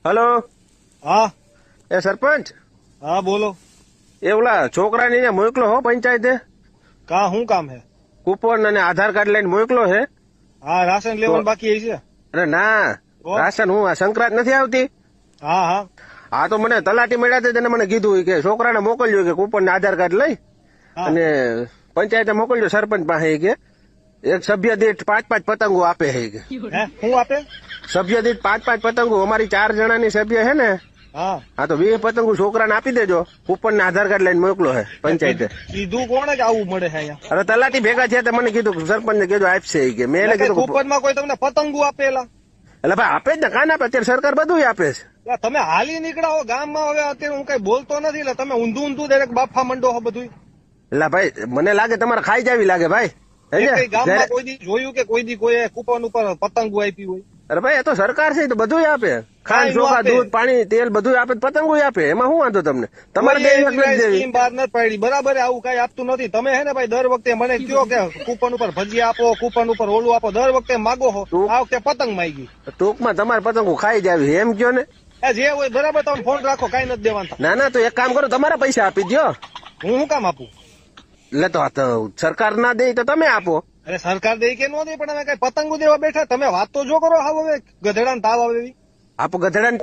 Hello. હા એ સરપંચ, હા બોલો. એ ઓલા છોકરાને અહીંયા મોકલો હો પંચાયતે. કા શું કામ હે? કૂપન અને આધાર કાર્ડ લઈને મોકલો હે. હા રાશન લેવાનું બાકી છે. અરે ના, તો? રાશન હું આ સંક્રાંત નથી આવતી. હા હા હા તો મને તલાટી મળ્યા છે, તેને મને કીધું કે છોકરાને મોકલજો કે કૂપન ને આધાર કાર્ડ લઈ હા અને પંચાયતે મોકલજો સરપંચ પાસે કે એક સભ્ય દીઠ 5-5 પતંગો આપે છે કે. હે શું આપે? સભ્ય દીઠ 5-5 પતંગો, અમારી 4 જણાની સભ્ય છે ને. હા હા તો 20 પતંગો છોકરાને આપી દેજો. કૂપન ને આધાર કાર્ડ લઈને મોકલો હે પંચાયતે. કીધું કોણે કે આવું મળે છે અહીંયા? અરે તલાટી ભેગા છે, મને કીધું સરપંચ ને કીધું આપશે ઈ કે. મેં એને કીધું કૂપન માં કોઈ તમને પતંગો આપેલા? એટલે ભાઈ આપે જ ને, કાન આપે, અત્યારે સરકાર બધું આપે છે. એટલે તમે હાલી નીકળાવો ગામમાં. હવે અત્યારે હું કઈ બોલતો નથી એટલે તમે ઊંધું દરેક બાફા મંડો છો બધું. એટલે ભાઈ મને લાગે તમારે ખાઈ જાવી લાગે ભાઈ. હે ને? કઈ ગામમાં કોઈ દી જોયું કે કોઈ દી કોઈ કૂપન ઉપર પતંગો આપી હોય? અરે ભાઈ એ તો સરકાર છે, એ તો બધું આપે. ખાંડ, કાંઈ ન ચોખા, આપે. દૂધ, પાણી, તેલ બધું આપે, પતંગો આપે. એમાં શું વાંધો તમને? તમારે બે કોઈ વખત દેવી. સ્કીમ બહાર નથી પાડી, બરાબર? આવું કઈ આપતું નથી. તમે હે ને ભાઈ દર વખતે મને કયો કે કૂપન ઉપર ભજીયા આપો, કૂપન ઉપર ઓલું આપો, દર વખતે માગો છો. આ વખતે પતંગ માંગી. ટૂંકમાં તમારે પતંગો ખાઈ જાવી એમ કયો ને. એ જે હોય બરાબર, તમે ફોન રાખો, કઈ નથી દેવાનું. ના ના, તો એક કામ કરો, તમારા પૈસા આપી દ્યો. હું શું કામ આપું? એટલે તો આ તો સરકાર ના દે તો તમે આપો. અરે સરકાર દે કે નો દે, પણ અમે કઈ પતંગો દેવા બેઠા? તમે વાત તો જો કરો. હાવ હવે ગધેડાને તાવ આવે એવી. આપો ગધેડાને